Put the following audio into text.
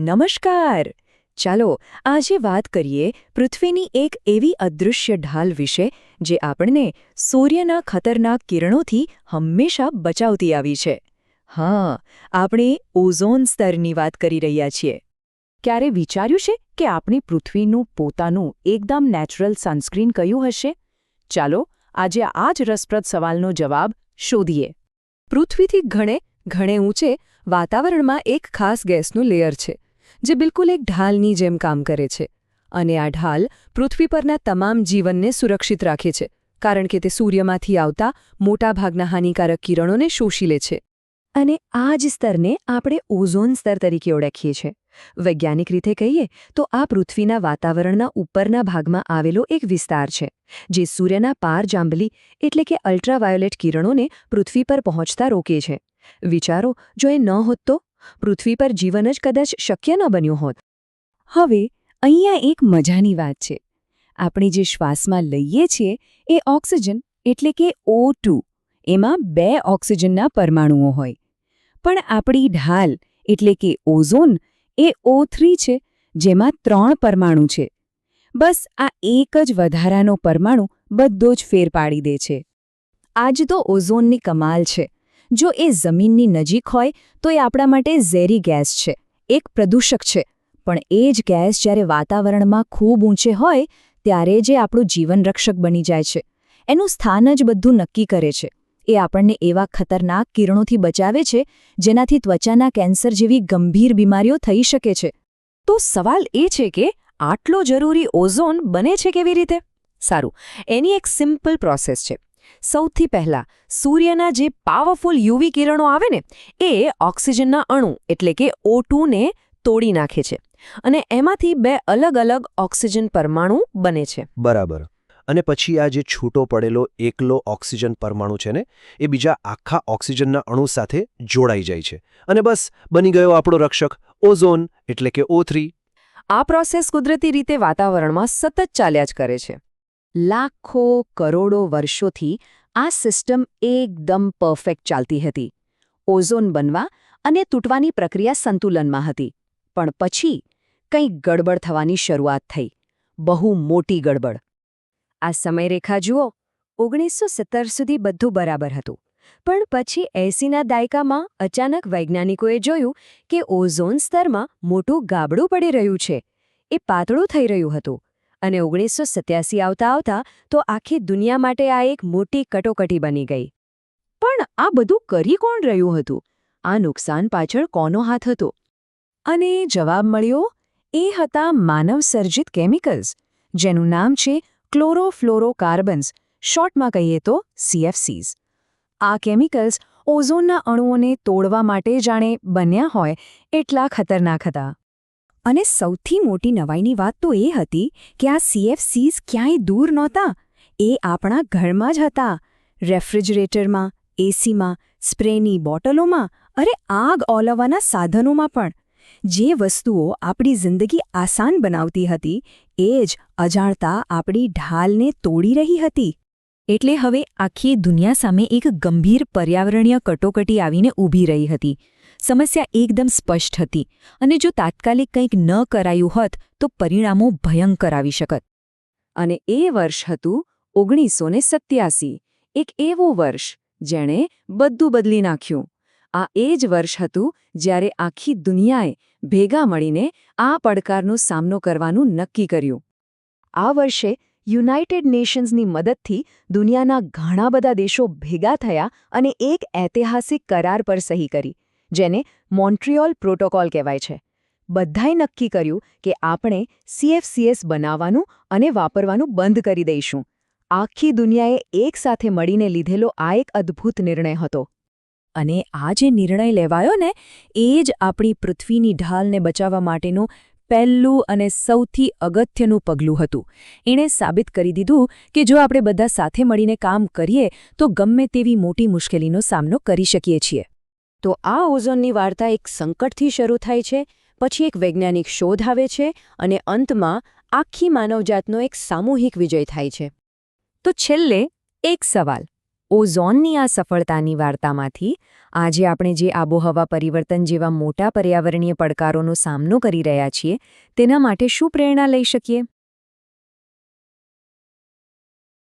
નમસ્કાર. ચાલો આજે વાત કરીએ પૃથ્વીની એક એવી અદૃશ્ય ઢાલ વિશે જે આપણને સૂર્યના ખતરનાક કિરણોથી હંમેશા બચાવતી આવી છે. હા, આપણે ઓઝોન સ્તરની વાત કરી રહ્યા છીએ. ક્યારે વિચાર્યું છે કે આપણી પૃથ્વીનું પોતાનું એકદમ નેચરલ સનસ્ક્રીન કયું હશે? ચાલો આજે આ જ રસપ્રદ સવાલનો જવાબ શોધીએ. પૃથ્વીથી ઘણે ઊંચે વાતાવરણમાં એક ખાસ ગેસનું લેયર છે જે બિલકુલ એક ઢાલની જેમ કામ કરે છે. અને આ ઢાલ પૃથ્વી પરના તમામ જીવનને સુરક્ષિત રાખે છે કારણ કે તે સૂર્યમાંથી આવતા મોટાભાગના હાનિકારક કિરણોને શોષી લે છે. અને આ જ સ્તરને આપણે ઓઝોન સ્તર તરીકે ઓળખીએ છીએ. વૈજ્ઞાનિક રીતે કહીએ તો આ પૃથ્વીના વાતાવરણના ઉપરના ભાગમાં આવેલો એક વિસ્તાર છે જે સૂર્યના પારજાંબલી એટલે કે અલ્ટ્રાવાયોલેટ કિરણોને પૃથ્વી પર પહોંચતા રોકે છે. વિચારો, જો એ ન હોત તો પૃથ્વી પર જીવન જ કદાચ શક્ય ન બન્યું હોત. હવે અહીંયા એક મજાની વાત છે. આપણે જે શ્વાસમાં લઈએ છીએ એ ઓક્સિજન એટલે કે O2, એમાં 2 ઓક્સિજનના પરમાણુઓ હોય. પણ આપણી ઢાલ એટલે કે ઓઝોન એ O3 છે જેમાં 3 પરમાણુ છે. બસ આ એક જ વધારાનો પરમાણુ બધો જ ફેર પાડી દે છે. આજ તો ઓઝોનની કમાલ છે. જો એ જમીનની નજીક હોય તો એ આપણા માટે ઝેરી ગેસ છે, એક પ્રદૂષક છે. પણ એ જ ગેસ જ્યારે વાતાવરણમાં ખૂબ ઊંચે હોય ત્યારે જે આપણું જીવનરક્ષક બની જાય છે. એનું સ્થાન જ બધું નક્કી કરે છે. એ આપણને એવા ખતરનાક કિરણોથી બચાવે છે જેનાથી ત્વચાના કેન્સર જેવી ગંભીર બીમારીઓ થઈ શકે છે. તો સવાલ એ છે કે આટલો જરૂરી ઓઝોન બને છે કેવી રીતે? સારું, એની એક સિમ્પલ પ્રોસેસ છે. સૌથી પહેલા સૂર્યના જે પાવરફુલ યુવી કિરણો આવે ને એ ઓક્સિજનના અણુ એટલે કે O2 ને તોડી નાખે છે અને એમાંથી 2 અલગ અલગ ઓક્સિજન પરમાણુ બને છે. બરાબર. અને પછી આ જે છૂટો પડેલો એકલો ઓક્સિજન પરમાણુ છે ને એ બીજા આખા ઓક્સિજનના અણુ સાથે જોડાઈ જાય છે અને બસ બની ગયો આપણો રક્ષક ઓઝોન એટલે કે O3. આ પ્રોસેસ કુદરતી રીતે વાતાવરણમાં સતત ચાલ્યા જ કરે છે. લાખો કરોડો વર્ષોથી આ સિસ્ટમ એકદમ પરફેક્ટ ચાલતી હતી. ઓઝોન બનવા અને તૂટવાની પ્રક્રિયા સંતુલનમાં હતી. પણ પછી કંઈક ગડબડ થવાની શરૂઆત થઈ. બહુ મોટી ગડબડ. આ સમયરેખા જુઓ. 1970 સુધી બધું બરાબર હતું. પણ પછી 80ના દાયકામાં અચાનક વૈજ્ઞાનિકોએ જોયું કે ઓઝોન સ્તરમાં મોટું ગાબડું પડી રહ્યું છે. એ પાતળું થઈ રહ્યું હતું. અને 1987 આવતા તો આખી દુનિયા માટે આ એક મોટી કટોકટી બની ગઈ. પણ આ બધું કરી કોણ રહ્યું હતું? આ નુકસાન પાછળ કોનો હાથ હતો? અને જવાબ મળ્યો, એ હતા માનવસર્જિત કેમિકલ્સ જેનું નામ છે ક્લોરોફ્લોરોકાર્બન્સ, શોર્ટમાં કહીએ તો CFCs. આ કેમિકલ્સ ઓઝોનના અણુઓને તોડવા માટે જાણે બન્યા હોય એટલા ખતરનાક હતા. અને સૌથી મોટી નવાઈની વાત તો એ હતી કે આ CFCs ક્યાંય દૂર નહોતા. એ આપણા ઘરમાં જ હતા. રેફ્રિજરેટરમાં, એસીમાં, સ્પ્રેની બોટલોમાં, અરે આગ ઓલવવાના સાધનોમાં પણ. જે વસ્તુઓ આપણી જિંદગી આસાન બનાવતી હતી એ જ અજાણતા આપણી ઢાલને તોડી રહી હતી. એટલે હવે આખી દુનિયા સામે એક ગંભીર પર્યાવરણીય કટોકટી આવીને ઊભી રહી હતી. સમસ્યા એકદમ સ્પષ્ટ હતી અને જો તાત્કાલિક કંઈક ન કરાયું હોત તો પરિણામો ભયંકર આવી શકત. અને એ વર્ષ હતું 1987. એક એવું વર્ષ જેણે બધું બદલી નાખ્યું. આ એ જ વર્ષ હતું જ્યારે આખી દુનિયાએ ભેગા મળીને આ પડકારનો સામનો કરવાનું નક્કી કર્યું. આ વર્ષે યુનાઇટેડ નેશન્સની મદદથી દુનિયાના ઘણા બધા દેશો ભેગા થયા અને એક ઐતિહાસિક કરાર પર સહી કરી જેને મોન્ટ્રીઓલ પ્રોટોકોલ કહેવાય છે. બધાએ નક્કી કર્યું કે આપણે CFCs બનાવવાનું અને વાપરવાનું બંધ કરી દઈશું. આખી દુનિયાએ એકસાથે મળીને લીધેલો આ એક અદ્ભુત નિર્ણય હતો. અને આ જે નિર્ણય લેવાયો ને એ જ આપણી પૃથ્વીની ઢાલને બચાવવા માટેનું પહેલું અને સૌથી અગત્યનું પગલું હતું. એણે સાબિત કરી દીધું કે જો આપણે બધા સાથે મળીને કામ કરીએ તો ગમે તેવી મોટી મુશ્કેલીનો સામનો કરી શકીએ છીએ. તો આ ઓઝોનની વાર્તા એક સંકટથી શરૂ થાય છે, પછી એક વૈજ્ઞાનિક શોધ આવે છે અને અંતમાં આખી માનવજાતનો એક સામૂહિક વિજય થાય છે. તો છેલ્લે એક સવાલ, ઓઝોનની આ સફળતાની વાર્તામાંથી આજે આપણે જે આબોહવા પરિવર્તન જેવા મોટા પર્યાવરણીય પડકારોનો સામનો કરી રહ્યા છીએ તેના માટે શું પ્રેરણા લઈ શકીએ?